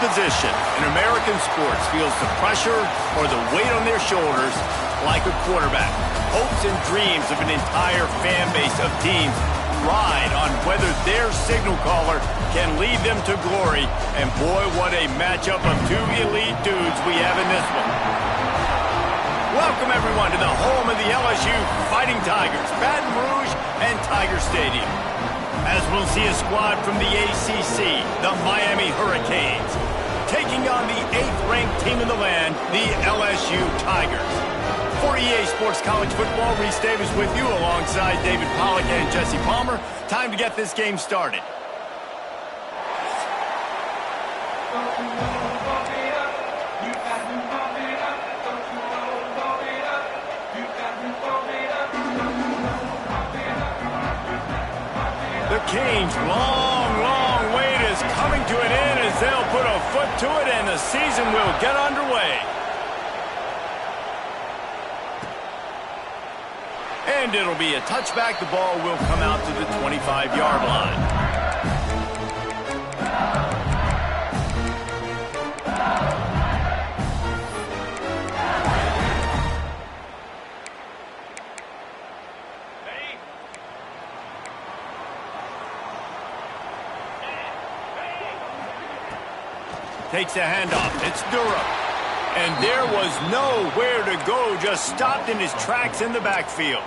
position in American sports feels the pressure or the weight on their shoulders like a quarterback. Hopes and dreams of an entire fan base of teams ride on whether their signal caller can lead them to glory. And boy, what a matchup of two elite dudes we have in this one. Welcome, everyone, to the home of the LSU Fighting Tigers, Baton Rouge and Tiger Stadium. As we'll see a squad from the ACC, the Miami Hurricanes, taking on the 8th-ranked team in the land, the LSU Tigers. For EA Sports College Football, Reese Davis with you alongside David Pollack and Jesse Palmer. Time to get this game started. The Canes' long wait is coming to an end as they'll put a foot to it and the season will get underway. And it'll be a touchback. The ball will come out to the 25-yard line. Takes a handoff. It's Durham. And there was nowhere to go, just stopped in his tracks in the backfield.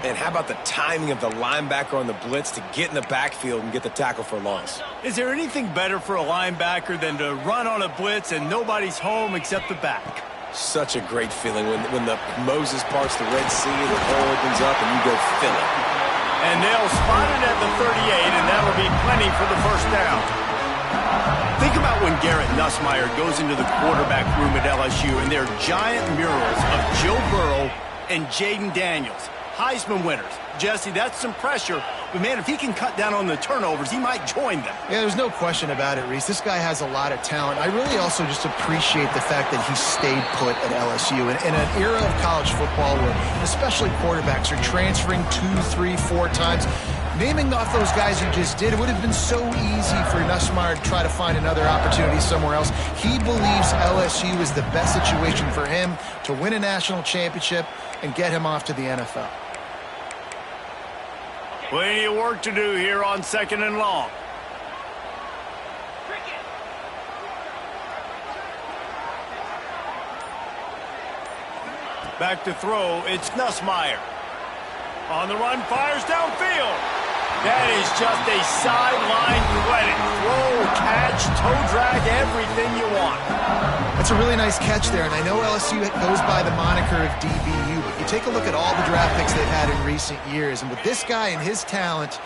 And how about the timing of the linebacker on the blitz to get in the backfield and get the tackle for a loss? Is there anything better for a linebacker than to run on a blitz and nobody's home except the back? Such a great feeling when the Moses parts the Red Sea, the hole opens up, and you go fill it. And they'll spot it at the 38, and that'll be plenty for the first down. Think about when Garrett Nussmeier goes into the quarterback room at LSU and there are giant murals of Joe Burrow and Jaden Daniels, Heisman winners. Jesse, that's some pressure, but man, if he can cut down on the turnovers, he might join them. Yeah, there's no question about it, Reese. This guy has a lot of talent. I really also just appreciate the fact that he stayed put at LSU. In an era of college football where especially quarterbacks are transferring 2, 3, 4 times, naming off those guys you just did, it would have been so easy for Nussmeier to try to find another opportunity somewhere else. He believes LSU is the best situation for him to win a national championship and get him off to the NFL. Plenty of work to do here on 2nd and long. Back to throw, it's Nussmeier. On the run, fires downfield. That is just a sideline credit. Throw, catch, toe drag, everything you want. That's a really nice catch there, and I know LSU goes by the moniker of DBU, but you take a look at all the draft picks they've had in recent years, and with this guy and his talent,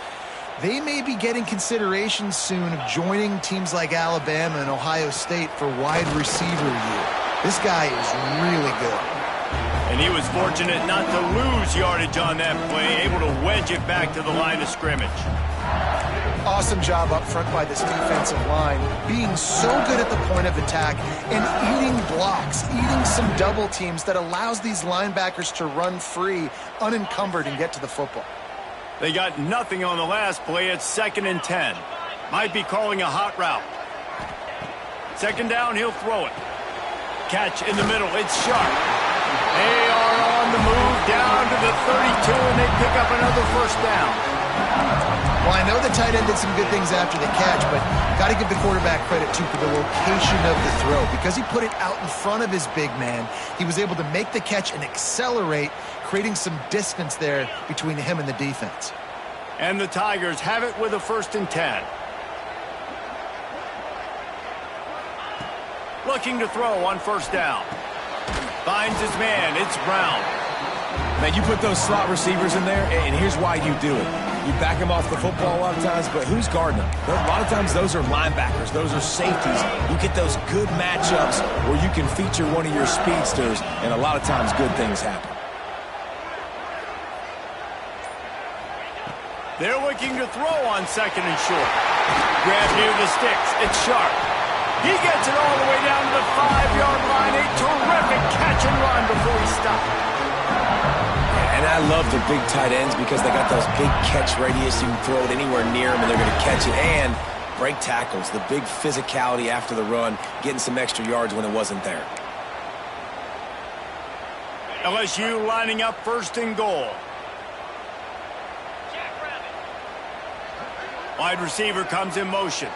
they may be getting consideration soon of joining teams like Alabama and Ohio State for wide receiver year. This guy is really good. And he was fortunate not to lose yardage on that play, able to wedge it back to the line of scrimmage. Awesome job up front by this defensive line, being so good at the point of attack and eating blocks, eating some double teams that allows these linebackers to run free, unencumbered, and get to the football. They got nothing on the last play. It's 2nd and 10. Might be calling a hot route. 2nd down, he'll throw it. Catch in the middle, it's Sharp. They are on the move down to the 32, and they pick up another first down. Well, I know the tight end did some good things after the catch, but got to give the quarterback credit, too, for the location of the throw. Because he put it out in front of his big man, he was able to make the catch and accelerate, creating some distance there between him and the defense. And the Tigers have it with a 1st and 10. Looking to throw on 1st down. Finds his man. It's Brown. Man, you put those slot receivers in there, and here's why you do it. You back them off the football a lot of times, but who's guarding them? A lot of times those are linebackers. Those are safeties. You get those good matchups where you can feature one of your speedsters, and a lot of times good things happen. They're looking to throw on 2nd and short. Grab near the sticks. It's Sharp. He gets it all the way down to the 5-yard line. A terrific catch and run before he stopped. And I love the big tight ends because they got those big catch radius. You can throw it anywhere near them, and they're going to catch it. And break tackles, the big physicality after the run, getting some extra yards when it wasn't there. LSU lining up first and goal. Wide receiver comes in motion.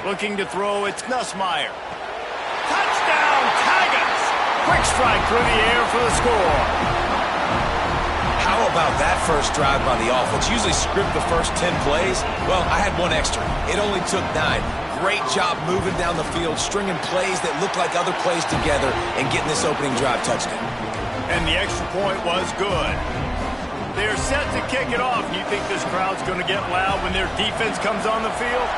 Looking to throw, it's Nussmeier. Touchdown, Tigers! Quick strike through the air for the score. How about that first drive by the offense? Usually script the first 10 plays. Well, I had one extra. It only took 9. Great job moving down the field, stringing plays that looked like other plays together, and getting this opening drive touchdown. And the extra point was good. They're set to kick it off. You think this crowd's going to get loud when their defense comes on the field?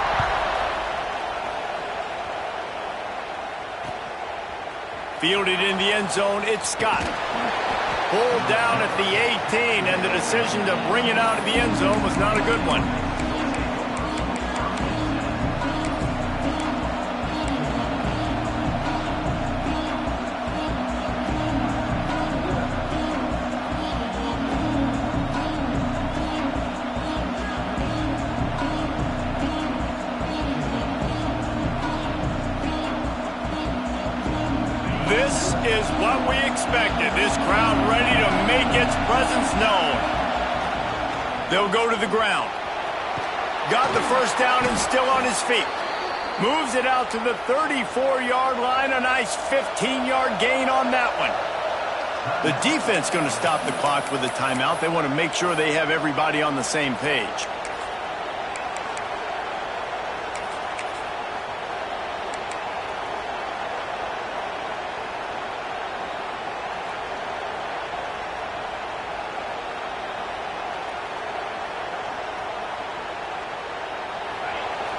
Fielded in the end zone, it's Scott. Pulled down at the 18, and the decision to bring it out of the end zone was not a good one. This is what we expected. This crowd ready to make its presence known. They'll go to the ground. Got the first down and still on his feet. Moves it out to the 34-yard line. A nice 15-yard gain on that one. The defense going to stop the clock with a timeout. They want to make sure they have everybody on the same page.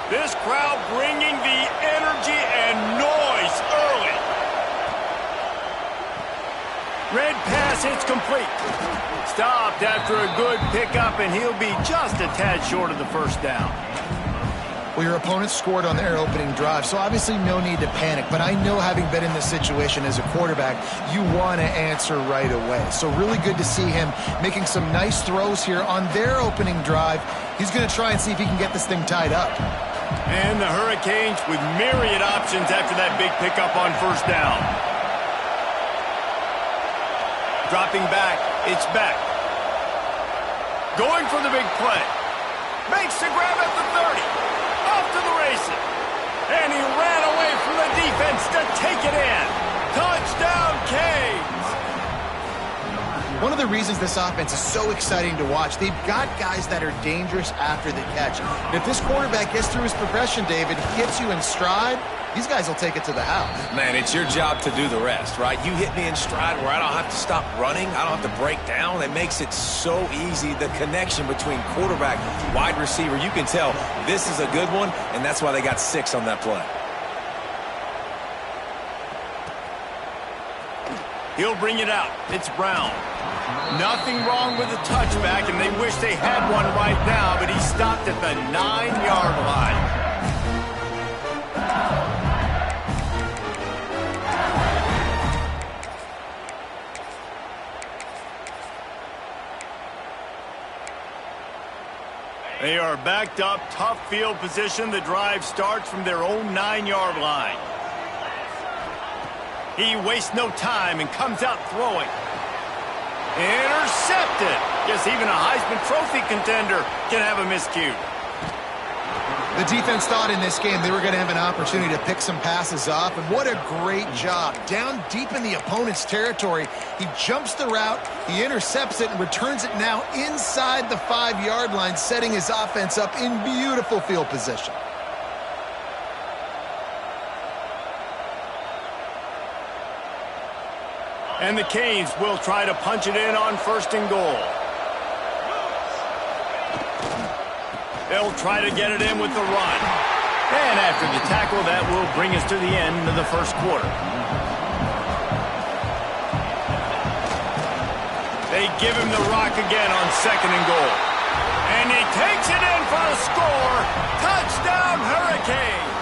This crowd bringing the energy and noise early. Red pass hits complete. Stopped after a good pickup, and he'll be just a tad short of the first down. Well, your opponent scored on their opening drive, so obviously no need to panic. But I know, having been in this situation as a quarterback, you want to answer right away. So really good to see him making some nice throws here on their opening drive. He's going to try and see if he can get this thing tied up. And the Hurricanes with myriad options after that big pickup on first down. Dropping back, it's Beck. Going for the big play. Makes the grab at the 30. Off to the races. And he ran away from the defense to take it in. Touchdown, Canes. One of the reasons this offense is so exciting to watch, they've got guys that are dangerous after the catch. And if this quarterback gets through his progression, David, gets you in stride, these guys will take it to the house. Man, it's your job to do the rest, right? You hit me in stride where I don't have to stop running. I don't have to break down. It makes it so easy. The connection between quarterback, wide receiver, you can tell this is a good one, and that's why they got 6 on that play. He'll bring it out. It's Brown. Nothing wrong with the touchback, and they wish they had one right now, but he stopped at the 9-yard line. They are backed up, tough field position. The drive starts from their own 9-yard line. He wastes no time and comes out throwing. Intercepted. Guess even a Heisman Trophy contender can have a miscue. The defense thought in this game they were going to have an opportunity to pick some passes off, and what a great job. Down deep in the opponent's territory, he jumps the route, he intercepts it, and returns it now inside the 5-yard line, setting his offense up in beautiful field position. And the Canes will try to punch it in on first and goal. They'll try to get it in with the run. And after the tackle, that will bring us to the end of the first quarter. They give him the rock again on second and goal. And he takes it in for a score. Touchdown, Hurricanes.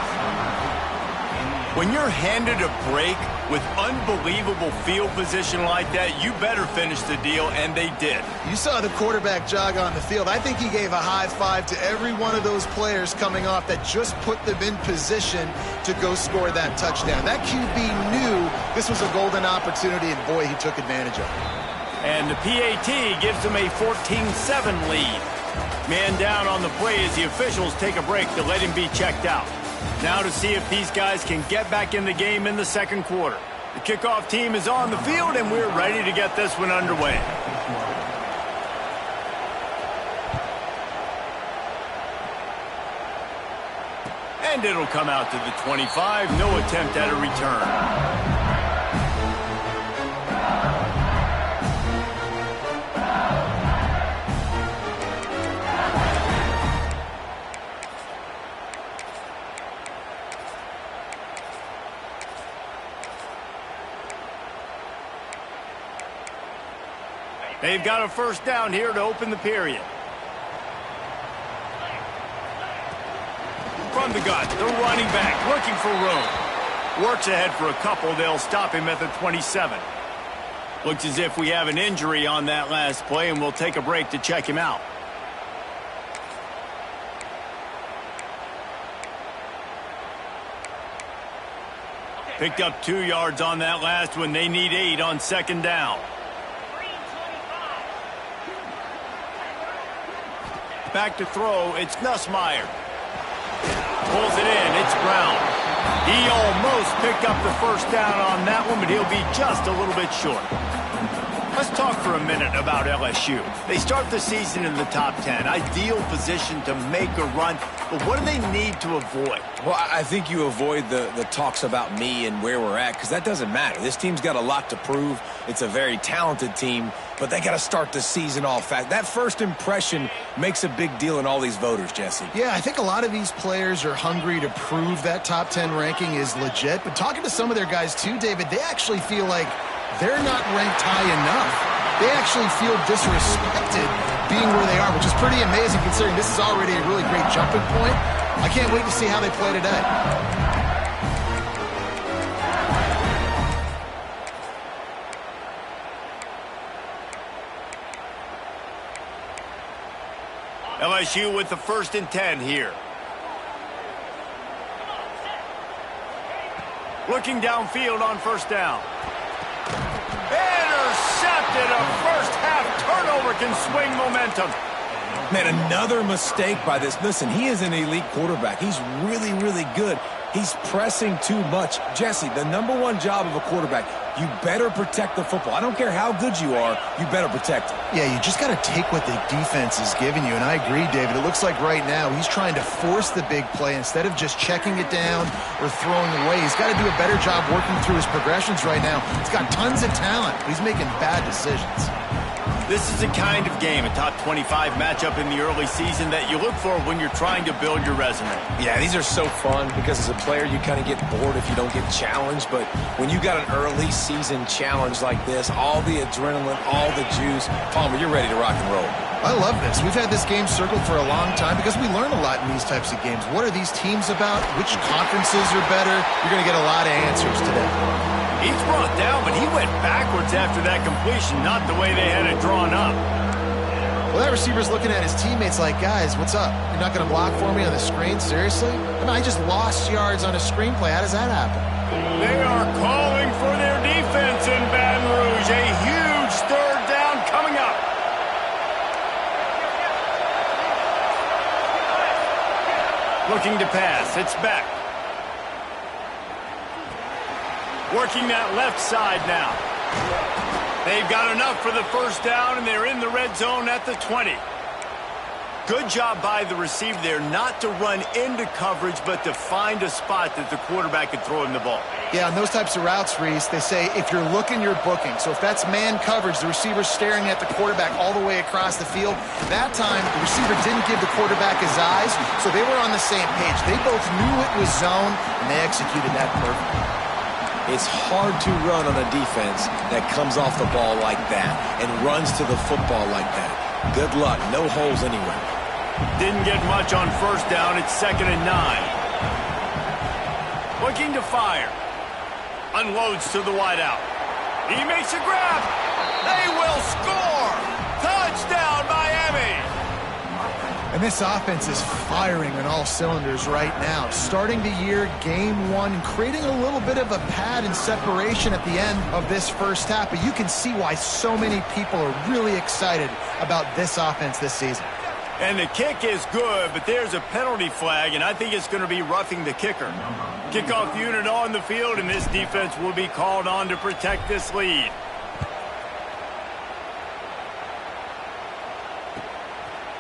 When you're handed a break with unbelievable field position like that, you better finish the deal, and they did. You saw the quarterback jog on the field. I think he gave a high five to every one of those players coming off that just put them in position to go score that touchdown. That QB knew this was a golden opportunity, and boy, he took advantage of it. And the PAT gives them a 14-7 lead. Man down on the play as the officials take a break to let him be checked out. Now to see if these guys can get back in the game in the second quarter. The kickoff team is on the field, and we're ready to get this one underway. And it'll come out to the 25. No attempt at a return. They've got a first down here to open the period. From the gun, the running back looking for room. Works ahead for a couple. They'll stop him at the 27. Looks as if we have an injury on that last play, and we'll take a break to check him out. Picked up 2 yards on that last one. They need 8 on second down. Back to throw, it's Nussmeier. Pulls it in, it's Brown. He almost picked up the first down on that one, but he'll be just a little bit short. Let's talk for a minute about LSU. They start the season in the top 10. Ideal position to make a run, but what do they need to avoid? Well, I think you avoid the talks about me and where we're at, because that doesn't matter. This team's got a lot to prove. It's a very talented team, but they got to start the season off fast. That first impression makes a big deal in all these voters, Jesse. Yeah, I think a lot of these players are hungry to prove that top 10 ranking is legit, but talking to some of their guys too, David, they actually feel like they're not ranked high enough. They actually feel disrespected being where they are, which is pretty amazing considering this is already a really great jumping point. I can't wait to see how they play today. LSU with the 1st and 10 here. Looking downfield on first down. Intercepted. A first-half turnover can swing momentum. Man, another mistake by this. Listen, he is an elite quarterback. He's really, really good. He's pressing too much. Jesse, the #1 job of a quarterback, you better protect the football. I don't care how good you are, you better protect it. Yeah, you just got to take what the defense is giving you, and I agree, David. It looks like right now he's trying to force the big play instead of just checking it down or throwing away. He's got to do a better job working through his progressions right now. He's got tons of talent, but he's making bad decisions. This is the kind of game, a top 25 matchup in the early season, that you look for when you're trying to build your resume. Yeah, these are so fun because as a player you kind of get bored if you don't get challenged, but when you got an early season challenge like this, all the adrenaline, all the juice, Palmer, you're ready to rock and roll. I love this. We've had this game circled for a long time because we learn a lot in these types of games. What are these teams about? Which conferences are better? You're going to get a lot of answers today. He's brought down, but he went backwards after that completion, not the way they had it drawn up. Well, that receiver's looking at his teammates like, guys, what's up? You're not going to block for me on the screen? Seriously? I mean, I just lost yards on a screenplay. How does that happen? They are calling for their defense in Baton Rouge. A huge 3rd down coming up. Looking to pass. It's back. Working that left side now. They've got enough for the first down, and they're in the red zone at the 20. Good job by the receiver there not to run into coverage, but to find a spot that the quarterback could throw him the ball. Yeah, on those types of routes, Reese, they say if you're looking, you're booking. So if that's man coverage, the receiver's staring at the quarterback all the way across the field. That time, the receiver didn't give the quarterback his eyes, so they were on the same page. They both knew it was zone, and they executed that perfectly. It's hard to run on a defense that comes off the ball like that and runs to the football like that. Good luck. No holes anywhere. Didn't get much on first down. It's 2nd and 9. Looking to fire. Unloads to the wideout. He makes a grab. They will score. Touchdown, Miami. And this offense is firing on all cylinders right now. Starting the year, game one, and creating a little bit of a pad and separation at the end of this first half. But you can see why so many people are really excited about this offense this season. And the kick is good, but there's a penalty flag, and I think it's going to be roughing the kicker. Kickoff unit on the field, and this defense will be called on to protect this lead.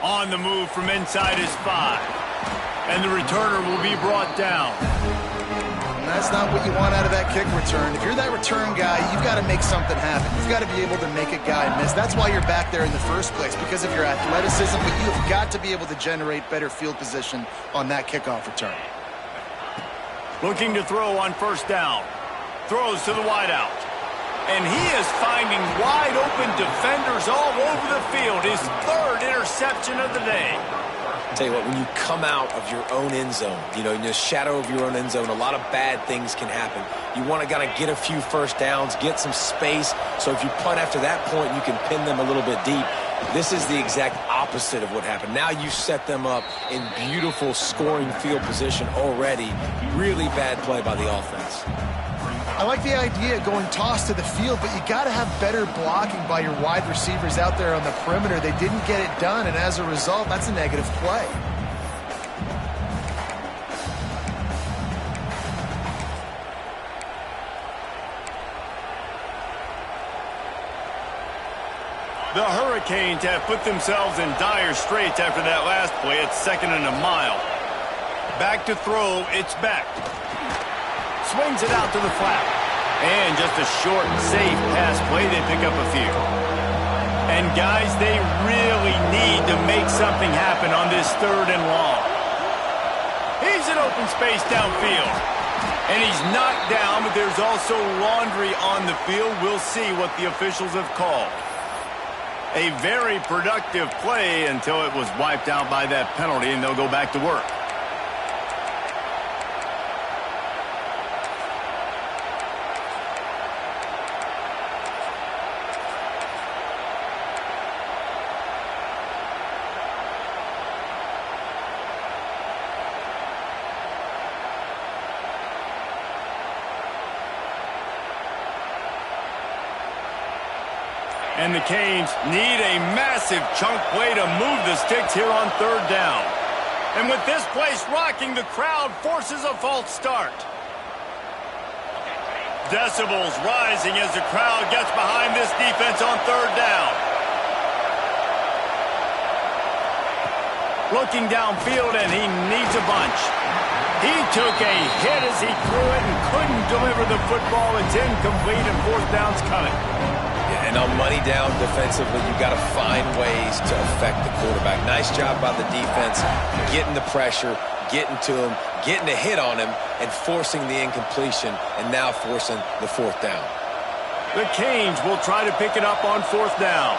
On the move from inside his 5. And the returner will be brought down. And that's not what you want out of that kick return. If you're that return guy, you've got to make something happen. You've got to be able to make a guy miss. That's why you're back there in the first place, because of your athleticism, but you have got to be able to generate better field position on that kickoff return. Looking to throw on first down. Throws to the wideout. And he is finding wide-open defenders all over the field. His 3rd interception of the day. Tell you what, when you come out of your own end zone, in the shadow of your own end zone, a lot of bad things can happen. You want to kind of get a few first downs, get some space, so if you punt after that point, you can pin them a little bit deep. This is the exact opposite of what happened. Now you set them up in beautiful scoring field position already. Really bad play by the offense. I like the idea of going toss to the field, but you got to have better blocking by your wide receivers out there on the perimeter. They didn't get it done, and as a result, that's a negative play. The Hurricanes have put themselves in dire straits after that last play. It's 2nd and a mile. Back to throw, it's Beck. Swings it out to the flat. And just a short, safe pass play. They pick up a few. And, guys, they really need to make something happen on this 3rd and long. He's in open space downfield. And he's knocked down, but there's also laundry on the field. We'll see what the officials have called. A very productive play until it was wiped out by that penalty, and they'll go back to work. And the Canes need a massive chunk play to move the sticks here on 3rd down. And with this place rocking, the crowd forces a false start. Decibels rising as the crowd gets behind this defense on 3rd down. Looking downfield, and he needs a bunch. He took a hit as he threw it and couldn't deliver the football. It's incomplete, and 4th down's coming. And on money down defensively, you've got to find ways to affect the quarterback. Nice job by the defense, getting the pressure, getting to him, getting a hit on him, and forcing the incompletion, and now forcing the 4th down. The Canes will try to pick it up on 4th down.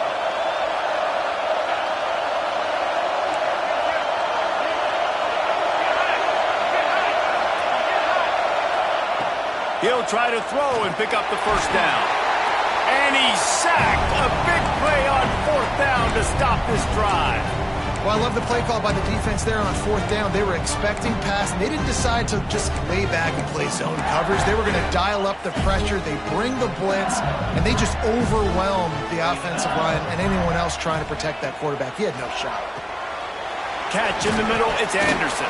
He'll try to throw and pick up the 1st down. And he's sacked. A big play on 4th down to stop this drive. Well, I love the play call by the defense there on 4th down. They were expecting pass, and they didn't decide to just lay back and play zone coverage. They were going to dial up the pressure. They bring the blitz, and they just overwhelm the offensive line and anyone else trying to protect that quarterback. He had no shot. Catch in the middle. It's Anderson.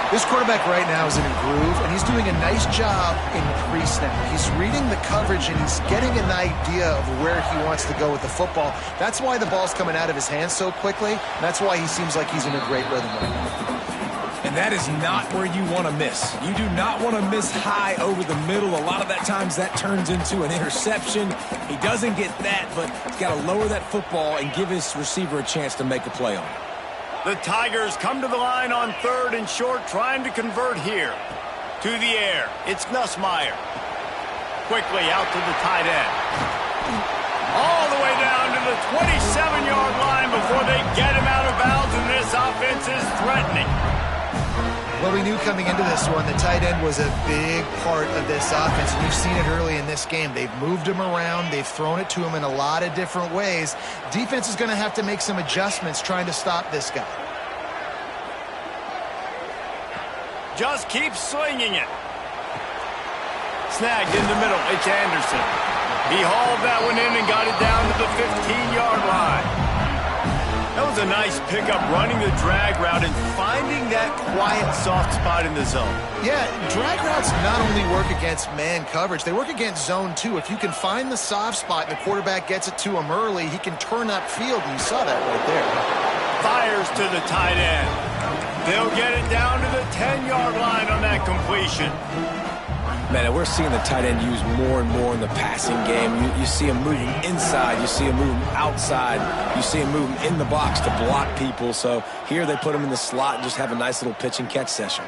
This quarterback right now is in a groove, and he's doing a nice job in pre-snap. He's reading the coverage, and he's getting an idea of where he wants to go with the football. That's why the ball's coming out of his hands so quickly, and that's why he seems like he's in a great rhythm right now. And that is not where you want to miss. You do not want to miss high over the middle. A lot of that times that turns into an interception. He doesn't get that, but he's got to lower that football and give his receiver a chance to make a play on it. The Tigers come to the line on 3rd and short, trying to convert here. To the air, it's Nussmeier. Quickly out to the tight end. All the way down to the 27-yard line before they get him out of bounds, and this offense is threatening. Well, we knew coming into this one the tight end was a big part of this offense, and you've seen it early in this game. They've moved him around. They've thrown it to him in a lot of different ways. Defense is going to have to make some adjustments trying to stop this guy. Just keep slinging it. Snagged in the middle. It's Anderson. He hauled that one in and got it down to the 15-yard line. That was a nice pickup, running the drag route and finding that quiet, soft spot in the zone. Yeah, drag routes not only work against man coverage, they work against zone too. If you can find the soft spot and the quarterback gets it to him early, he can turn upfield, and you saw that right there. Fires to the tight end. They'll get it down to the 10-yard line on that completion. Man, we're seeing the tight end used more and more in the passing game. You see him moving inside. You see him moving outside. You see him moving in the box to block people. So here they put him in the slot and just have a nice little pitch and catch session.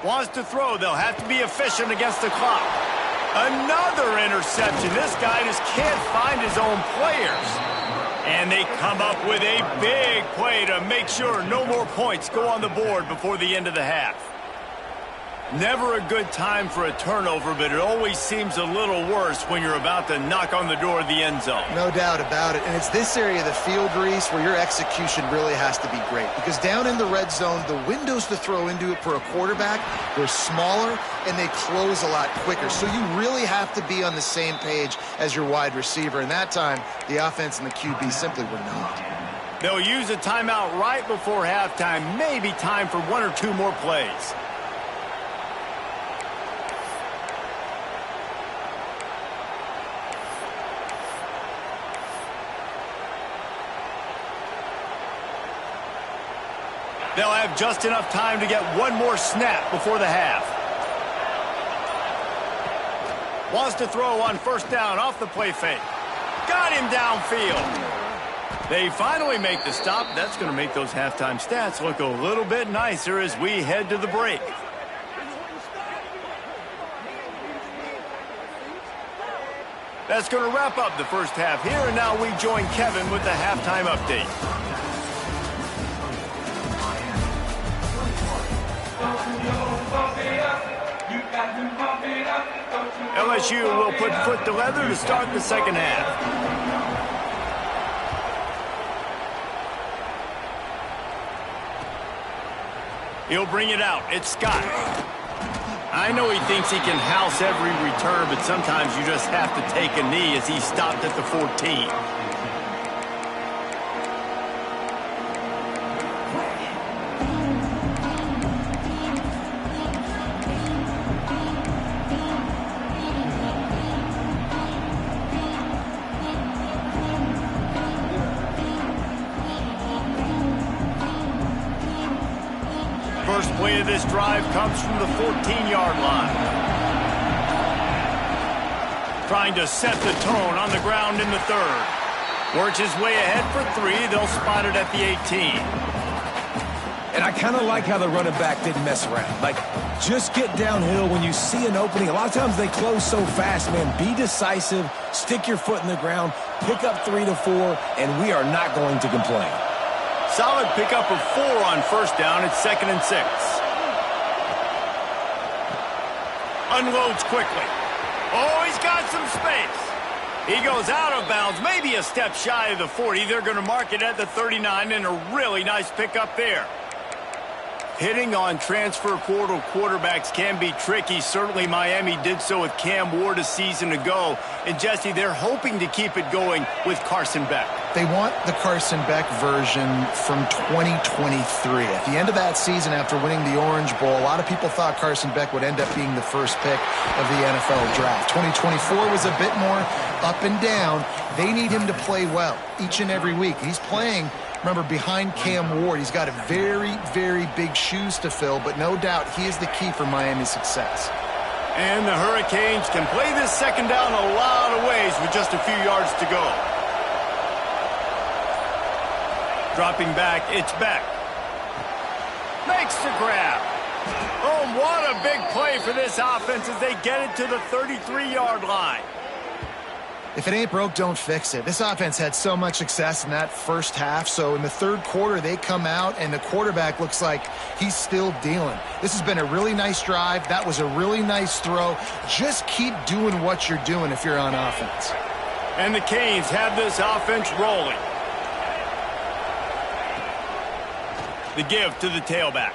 Wants to throw. They'll have to be efficient against the clock. Another interception. This guy just can't find his own players. And they come up with a big play to make sure no more points go on the board before the end of the half. Never a good time for a turnover, but it always seems a little worse when you're about to knock on the door of the end zone. No doubt about it. And it's this area of the field, Reese, where your execution really has to be great. Because down in the red zone, the windows to throw into it for a quarterback, they're smaller and they close a lot quicker. So you really have to be on the same page as your wide receiver. And that time, the offense and the QB simply were not. They'll use a timeout right before halftime. Maybe time for one or two more plays. They'll have just enough time to get one more snap before the half. Wants to throw on first down off the play fake. Got him downfield. They finally make the stop. That's going to make those halftime stats look a little bit nicer as we head to the break. That's going to wrap up the first half here, and now we join Kevin with the halftime update. LSU will put foot to leather to start the second half. He'll bring it out. It's Scott. I know he thinks he can house every return, but sometimes you just have to take a knee as he stopped at the 14. First play of this drive comes from the 14-yard line. Trying to set the tone on the ground in the third. Works his way ahead for three. They'll spot it at the 18. And I kind of like how the running back didn't mess around. Like, just get downhill when you see an opening. A lot of times they close so fast, man. Be decisive, stick your foot in the ground, pick up 3 to 4, and we are not going to complain. Solid pickup of 4 on first down. It's 2nd and 6. Unloads quickly. Oh, he's got some space. He goes out of bounds, maybe a step shy of the 40. They're going to mark it at the 39, and a really nice pickup there. Hitting on transfer portal quarterbacks can be tricky. Certainly Miami did so with Cam Ward a season ago. And Jesse, they're hoping to keep it going with Carson Beck. They want the Carson Beck version from 2023. At the end of that season, after winning the Orange Bowl, a lot of people thought Carson Beck would end up being the first pick of the NFL draft. 2024 was a bit more up and down. They need him to play well each and every week. He's playing, remember, behind Cam Ward. He's got a very, very big shoes to fill, but no doubt he is the key for Miami's success. And the Hurricanes can play this second down a lot of ways with just a few yards to go. Dropping back, it's Beck. Makes the grab. Oh, what a big play for this offense as they get it to the 33-yard line. If it ain't broke, don't fix it. This offense had so much success in that first half, so in the third quarter, they come out, and the quarterback looks like he's still dealing. This has been a really nice drive. That was a really nice throw. Just keep doing what you're doing if you're on offense. And the Canes have this offense rolling. The give to the tailback.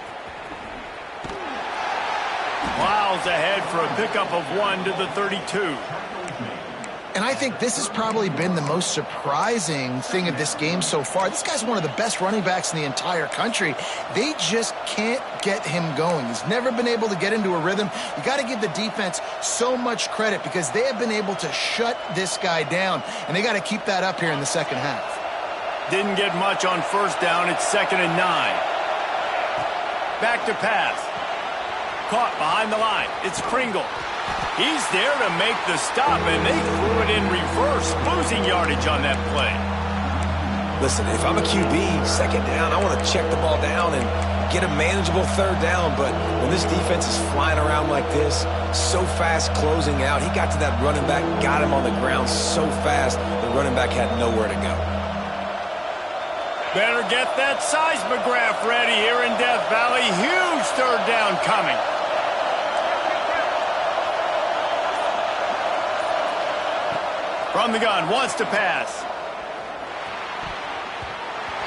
Miles ahead for a pickup of 1 to the 32. And I think this has probably been the most surprising thing of this game so far. This guy's one of the best running backs in the entire country. They just can't get him going. He's never been able to get into a rhythm. You got to give the defense so much credit because they have been able to shut this guy down, and they got to keep that up here in the second half. Didn't get much on first down. It's 2nd and 9. Back to pass. Caught behind the line. It's Pringle. He's there to make the stop, and they threw it in reverse, losing yardage on that play. Listen, if I'm a QB, 2nd down, I want to check the ball down and get a manageable 3rd down. But when this defense is flying around like this, so fast closing out, he got to that running back, got him on the ground so fast, the running back had nowhere to go. Better get that seismograph ready here in Death Valley. Huge 3rd down coming. From the gun, wants to pass.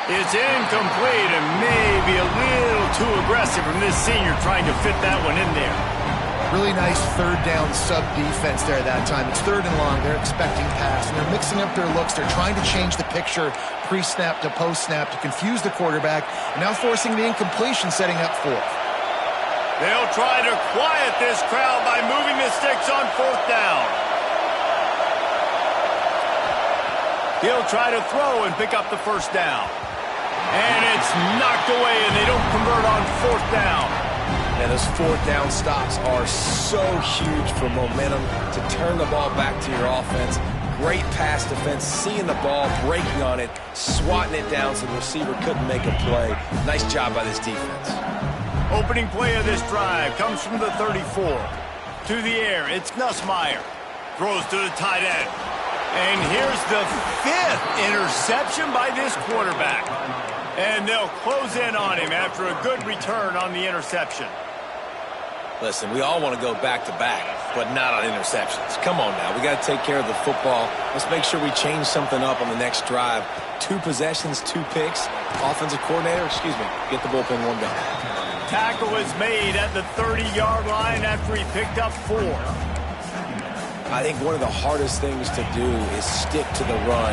It's incomplete and maybe a little too aggressive from this senior trying to fit that one in there. Really nice 3rd down sub-defense there that time. It's 3rd and long. They're expecting pass, and they're mixing up their looks. They're trying to change the picture pre-snap to post-snap to confuse the quarterback, and now forcing the incompletion, setting up 4th. They'll try to quiet this crowd by moving the sticks on 4th down. He'll try to throw and pick up the 1st down. And it's knocked away, and they don't convert on 4th down. And those 4th down stops are so huge for momentum to turn the ball back to your offense. Great pass defense, seeing the ball, breaking on it, swatting it down so the receiver couldn't make a play. Nice job by this defense. Opening play of this drive comes from the 34. To the air, it's Nussmeier. Throws to the tight end. And here's the 5th interception by this quarterback. And they'll close in on him after a good return on the interception. Listen, we all want to go back-to-back, but not on interceptions. Come on now, we got to take care of the football. Let's make sure we change something up on the next drive. 2 possessions, 2 picks. Offensive coordinator, get the bullpen warmed up. Tackle is made at the 30-yard line after he picked up 4. I think one of the hardest things to do is stick to the run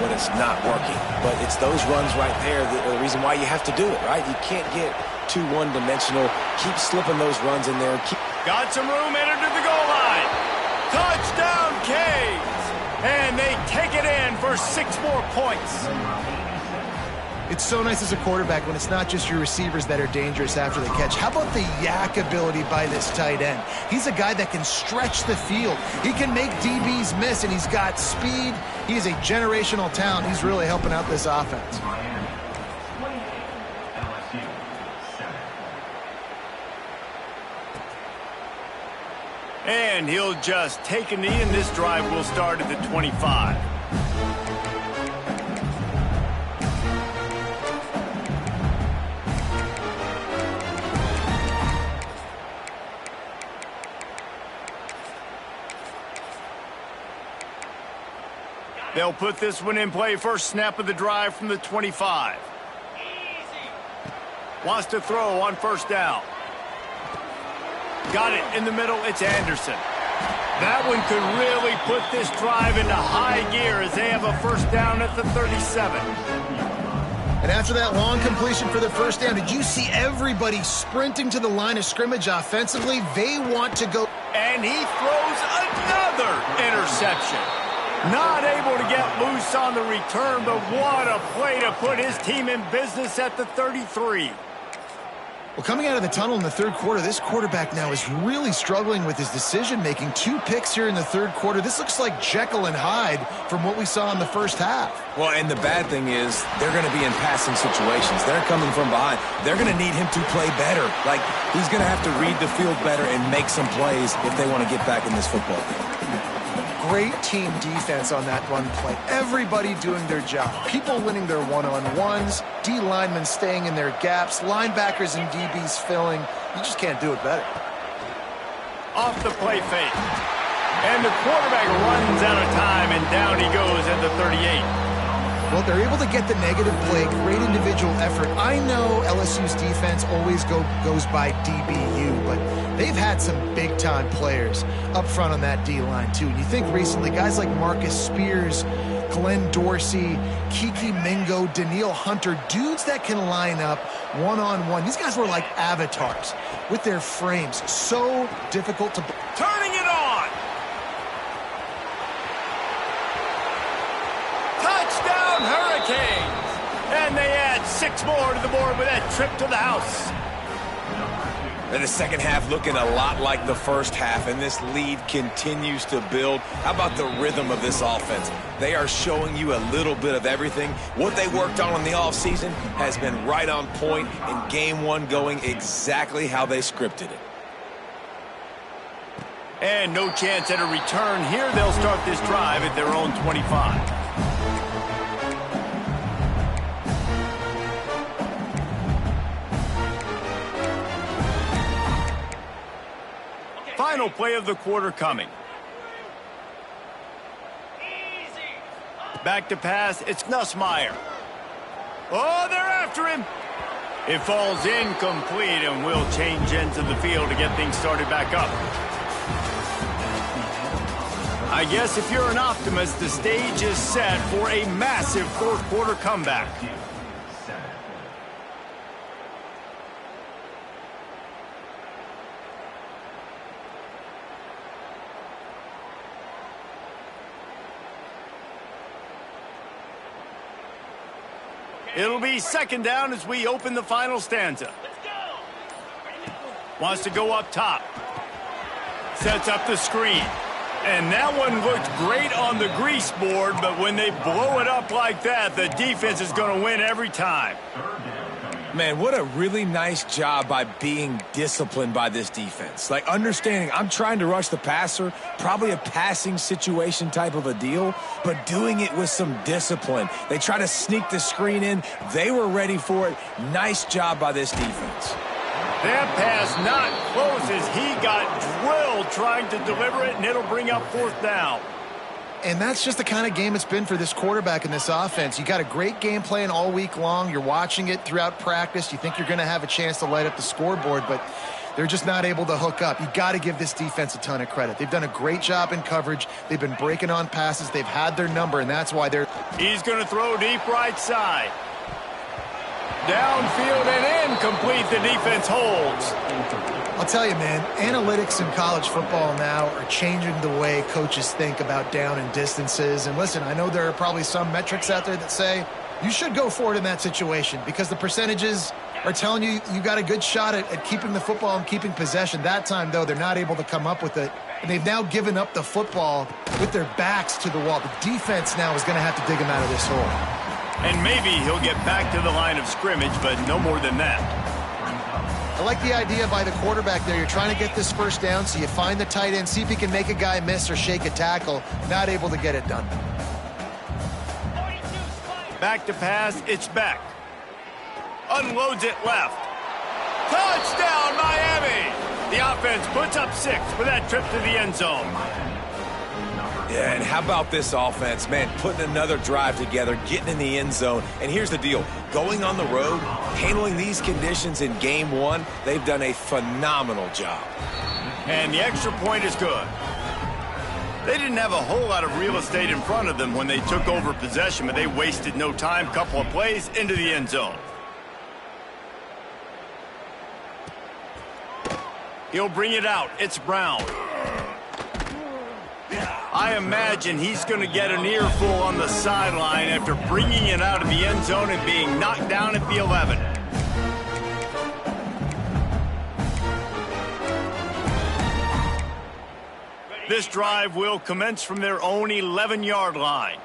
when it's not working. But it's those runs right there that are the reason why you have to do it, right? You can't get too one-dimensional. Keep slipping those runs in there. Got some room, entered to the goal line. Touchdown, Canes! And they take it in for 6 more points. It's so nice as a quarterback when it's not just your receivers that are dangerous after the catch. How about the yak ability by this tight end? He's a guy that can stretch the field. He can make DBs miss, and he's got speed. He's a generational talent. He's really helping out this offense. And he'll just take a knee, and this drive will start at the 25. They'll put this one in play. First snap of the drive from the 25. Wants to throw on 1st down. Got it in the middle. It's Anderson. That one could really put this drive into high gear as they have a 1st down at the 37. And after that long completion for the 1st down, did you see everybody sprinting to the line of scrimmage offensively? They want to go. And he throws another interception. Not able to get loose on the return, but what a play to put his team in business at the 33. Well, coming out of the tunnel in the 3rd quarter, this quarterback now is really struggling with his decision-making. 2 picks here in the 3rd quarter. This looks like Jekyll and Hyde from what we saw in the 1st half. Well, and the bad thing is they're going to be in passing situations. They're coming from behind. They're going to need him to play better. Like, he's going to have to read the field better and make some plays if they want to get back in this football game. great team defense on that run play. Everybody doing their job. People winning their one-on-ones, D linemen staying in their gaps, linebackers and DBs filling. You just can't do it better. Off the play fake. And the quarterback runs out of time, and down he goes at the 38. Well, they're able to get the negative play, great individual effort. I know LSU's defense always goes by DBU, but they've had some big-time players up front on that D-line, too. And you think recently, guys like Marcus Spears, Glenn Dorsey, Kiki Mingo, Daniil Hunter, dudes that can line up one-on-one. These guys were like avatars with their frames. So difficult to... Turning it on! Touchdown Hurricanes! And they add 6 more to the board with that trip to the house. And the second half looking a lot like the first half, and this lead continues to build. How about the rhythm of this offense? They are showing you a little bit of everything. What they worked on in the offseason has been right on point, in game one going exactly how they scripted it. And no chance at a return here. They'll start this drive at their own 25. Final play of the quarter coming. Back to pass, it's Nussmeier. Oh, they're after him. It falls incomplete, and we'll change ends of the field to get things started back up. I guess if you're an optimist, the stage is set for a massive fourth quarter comeback. It'll be second down as we open the final stanza. Wants to go up top. Sets up the screen. And that one looked great on the grease board, but when they blow it up like that, the defense is going to win every time. Man, what a really nice job by being disciplined by this defense. Like, understanding I'm trying to rush the passer, probably a passing situation type of a deal, but doing it with some discipline. They try to sneak the screen in. They were ready for it. Nice job by this defense. That pass not close as he got drilled trying to deliver it, and it'll bring up fourth down. And that's just the kind of game it's been for this quarterback in this offense. You got a great game plan all week long. You're watching it throughout practice. You think you're going to have a chance to light up the scoreboard, but they're just not able to hook up. You got to give this defense a ton of credit. They've done a great job in coverage. They've been breaking on passes. They've had their number, and that's why they're... He's going to throw deep right side. Downfield and incomplete. The defense holds. I'll tell you, man, analytics in college football now are changing the way coaches think about down and distances. And listen, I know there are probably some metrics out there that say you should go for it in that situation because the percentages are telling you you got a good shot at keeping the football and keeping possession. That time, though, they're not able to come up with it. And they've now given up the football with their backs to the wall. The defense now is going to have to dig them out of this hole. And maybe he'll get back to the line of scrimmage, but no more than that. I like the idea by the quarterback there. You're trying to get this first down, so you find the tight end, see if he can make a guy miss or shake a tackle. Not able to get it done. Back to pass, it's Beck. Unloads it left. Touchdown, Miami! The offense puts up 6 for that trip to the end zone. Yeah, and how about this offense, man, putting another drive together, getting in the end zone. And here's the deal. Going on the road, handling these conditions in game one, they've done a phenomenal job. And the extra point is good. They didn't have a whole lot of real estate in front of them when they took over possession, but they wasted no time. Couple of plays into the end zone. He'll bring it out. It's Brown. I imagine he's going to get an earful on the sideline after bringing it out of the end zone and being knocked down at the 11. This drive will commence from their own 11-yard line.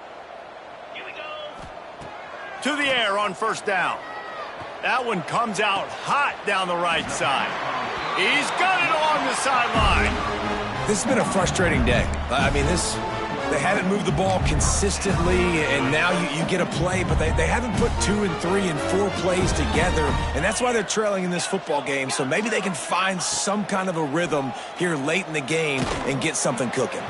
Here we go. To the air on first down. That one comes out hot down the right side. He's got it along the sideline. This has been a frustrating day. I mean, they haven't moved the ball consistently, and now you get a play, but they haven't put 2 and 3 and 4 plays together, and that's why they're trailing in this football game. So maybe they can find some kind of a rhythm here late in the game and get something cooking.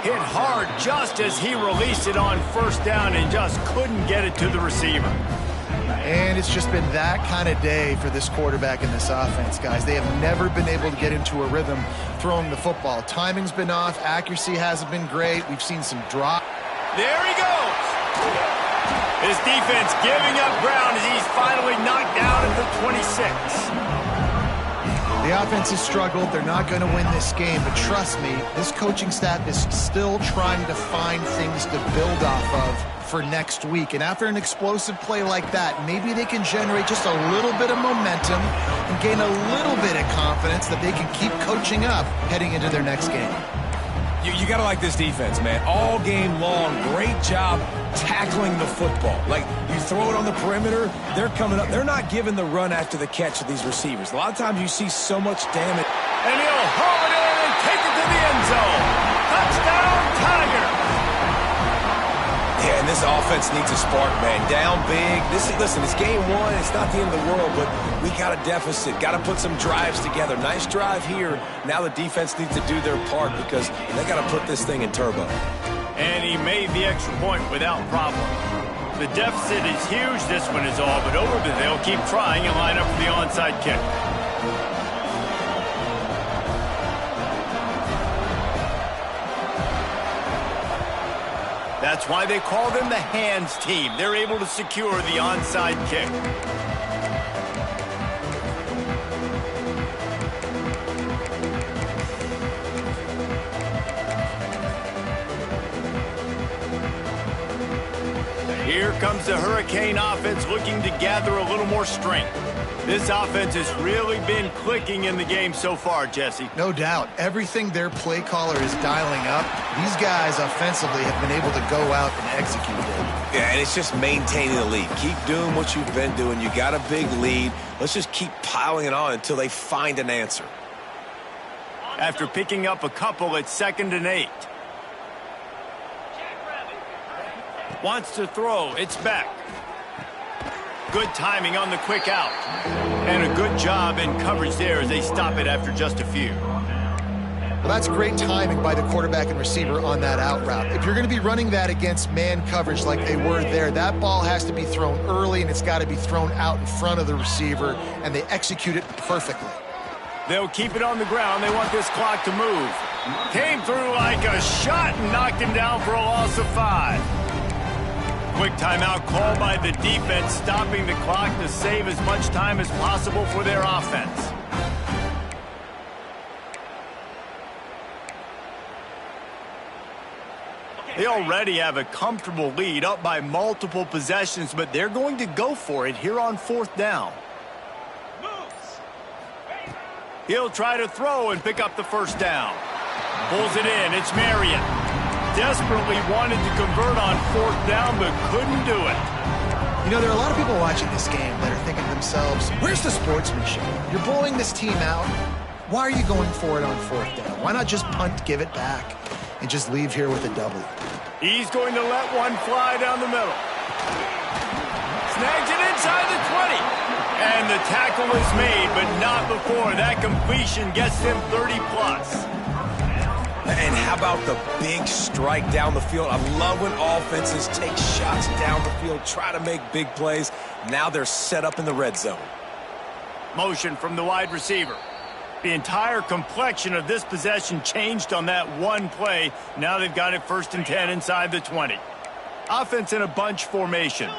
Hit hard just as he released it on first down and just couldn't get it to the receiver. And it's just been that kind of day for this quarterback in this offense, guys. They have never been able to get into a rhythm throwing the football. Timing's been off. Accuracy hasn't been great. We've seen some drop. There he goes. His defense giving up ground as he's finally knocked down at the 26. The offense has struggled. They're not going to win this game, but trust me, this coaching staff is still trying to find things to build off of for next week. And after an explosive play like that, maybe they can generate just a little bit of momentum and gain a little bit of confidence that they can keep coaching up heading into their next game. You got to like this defense, man. All game long, great job tackling the football. Like, you throw it on the perimeter, they're coming up. They're not giving the run after the catch of these receivers. A lot of times you see so much damage. And he'll haul it in and take it to the end zone. Touchdown, Tiger. Yeah, and this offense needs a spark, man. Down big. Listen, it's game one. It's not the end of the world, but we got a deficit. Got to put some drives together. Nice drive here. Now the defense needs to do their part because they got to put this thing in turbo. And he made the extra point without problem. The deficit is huge. This one is all but over, but they'll keep trying and line up for the onside kick. That's why they call them the hands team. They're able to secure the onside kick. Here comes the Hurricane offense looking to gather a little more strength. This offense has really been clicking in the game so far, Jesse. No doubt. Everything their play caller is dialing up, these guys offensively have been able to go out and execute it. Yeah, and it's just maintaining the lead. Keep doing what you've been doing. You got a big lead. Let's just keep piling it on until they find an answer. After picking up a couple at 2nd and 8. Wants to throw. It's back. Good timing on the quick out. And a good job in coverage there as they stop it after just a few. Well, that's great timing by the quarterback and receiver on that out route. If you're going to be running that against man coverage like they were there, that ball has to be thrown early and it's got to be thrown out in front of the receiver, and they execute it perfectly. They'll keep it on the ground. They want this clock to move. Came through like a shot and knocked him down for a loss of 5. Quick timeout called by the defense, stopping the clock to save as much time as possible for their offense. They already have a comfortable lead, up by multiple possessions, but they're going to go for it here on 4th down. He'll try to throw and pick up the first down. Pulls it in. It's Marion. Desperately wanted to convert on 4th down, but couldn't do it. You know, there are a lot of people watching this game that are thinking to themselves, where's the sportsmanship? You're blowing this team out. Why are you going for it on 4th down? Why not just punt, give it back, and just leave here with a W? He's going to let one fly down the middle. Snags it inside the 20. And the tackle is made, but not before. That completion gets them 30+. And how about the big strike down the field? I love when offenses take shots down the field, try to make big plays. Now they're set up in the red zone. Motion from the wide receiver. The entire complexion of this possession changed on that one play. Now they've got it 1st and 10 inside the 20. Offense in a bunch formation.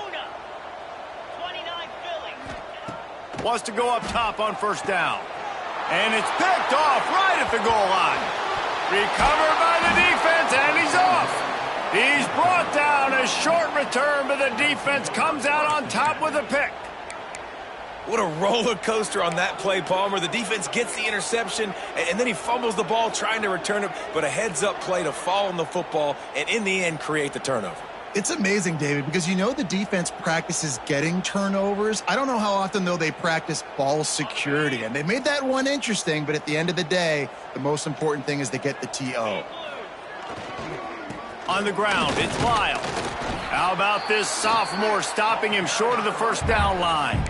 Wants to go up top on 1st down. And it's picked off right at the goal line. Recovered by the defense, and he's off. He's brought down. A short return, but the defense comes out on top with a pick. What a roller coaster on that play, Palmer. The defense gets the interception, and then he fumbles the ball trying to return it, but a heads-up play to fall on the football and, in the end, create the turnover. It's amazing, David, because you know the defense practices getting turnovers. I don't know how often, though, they practice ball security. And they made that one interesting, but at the end of the day, the most important thing is they get the TO. On the ground, it's Lyle. How about this sophomore stopping him short of the first down line?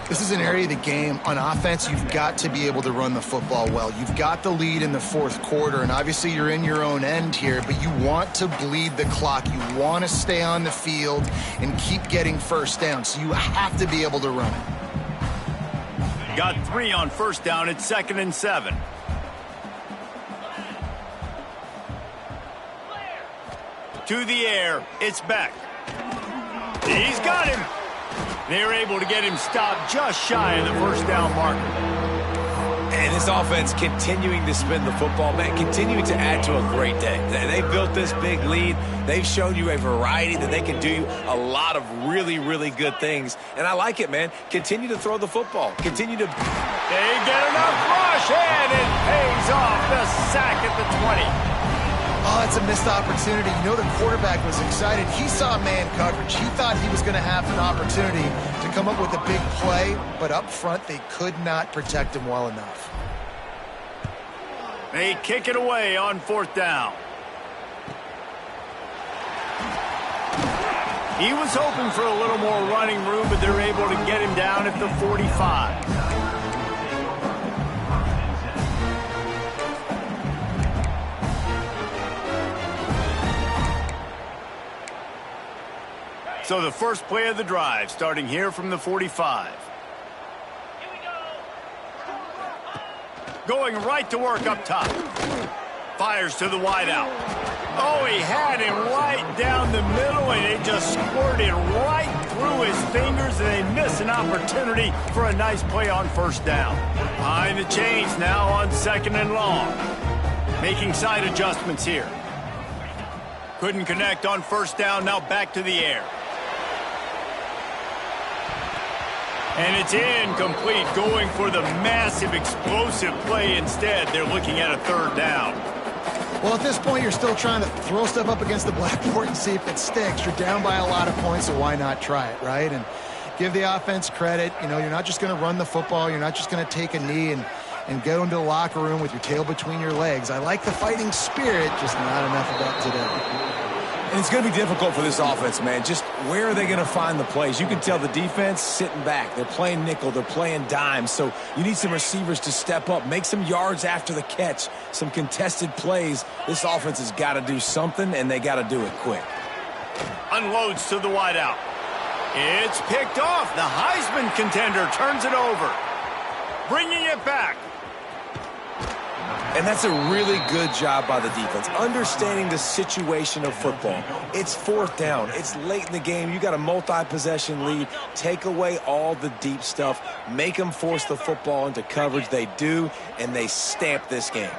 This is an area of the game. On offense, you've got to be able to run the football well. You've got the lead in the fourth quarter, and obviously you're in your own end here, but you want to bleed the clock. You want to stay on the field and keep getting first down, so you have to be able to run it. Got 3 on first down. It's 2nd and 7. To the air, it's Beck. He's got him. They're able to get him stopped just shy of the first down marker. And this offense continuing to spin the football, man, continuing to add to a great day. They built this big lead. They've shown you a variety that they can do a lot of really, really good things. And I like it, man. Continue to throw the football. Continue to... They get enough rush, and it pays off. The sack at the 20. Oh, it's a missed opportunity. You know the quarterback was excited. He saw man coverage. He thought he was going to have an opportunity to come up with a big play, but up front they could not protect him well enough. They kick it away on 4th down. He was hoping for a little more running room, but they're able to get him down at the 45. So the first play of the drive, starting here from the 45. Going right to work up top. Fires to the wideout. Oh, he had him right down the middle, and it just squirted right through his fingers, and they miss an opportunity for a nice play on first down. Behind the chains now on 2nd and long. Making side adjustments here. Couldn't connect on first down, now back to the air. And it's incomplete, going for the massive explosive play instead. They're looking at a 3rd down. Well, at this point, you're still trying to throw stuff up against the blackboard and see if it sticks. You're down by a lot of points, so why not try it, right? And give the offense credit. You know, you're not just going to run the football. You're not just going to take a knee and go into the locker room with your tail between your legs. I like the fighting spirit, just not enough of that today. And it's going to be difficult for this offense, man. Just where are they going to find the plays? You can tell the defense sitting back. They're playing nickel. They're playing dime. So you need some receivers to step up, make some yards after the catch, some contested plays. This offense has got to do something, and they got to do it quick. Unloads to the wideout. It's picked off. The Heisman contender turns it over. Bringing it back. And that's a really good job by the defense, understanding the situation of football. It's 4th down. It's late in the game. You got a multi-possession lead. Take away all the deep stuff. Make them force the football into coverage. They do, and they stamp this game.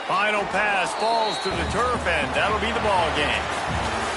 Final pass falls to the turf, and that'll be the ball game.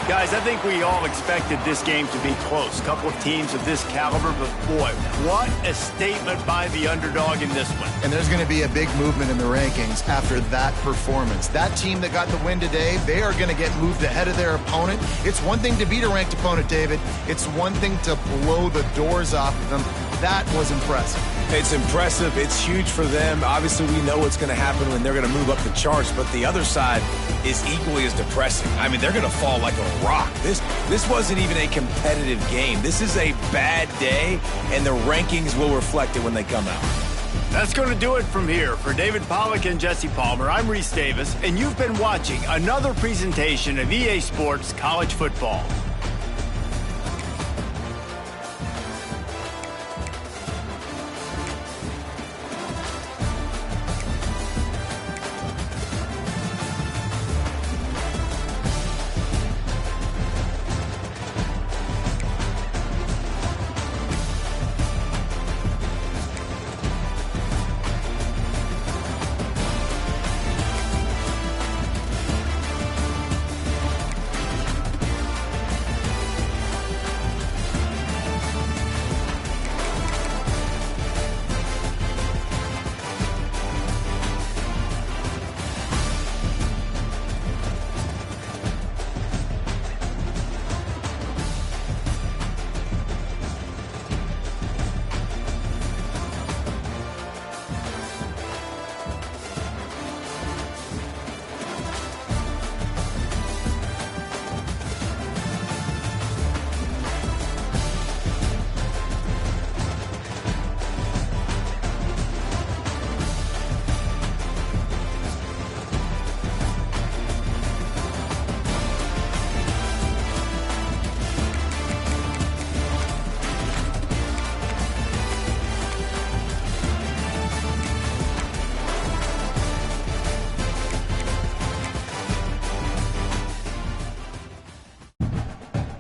Guys, I think we all expected this game to be close. A couple of teams of this caliber, but boy, what a statement by the underdog in this one. And there's going to be a big movement in the rankings after that performance. That team that got the win today, they are going to get moved ahead of their opponent. It's one thing to beat a ranked opponent, David. It's one thing to blow the doors off of them. That was impressive. It's impressive. It's huge for them. Obviously, we know what's going to happen when they're going to move up the charts, but the other side is equally as depressing. I mean, they're going to fall like a rock. This wasn't even a competitive game. This is a bad day, and the rankings will reflect it when they come out. That's going to do it from here. For David Pollack and Jesse Palmer, I'm Reese Davis, and you've been watching another presentation of EA Sports College Football.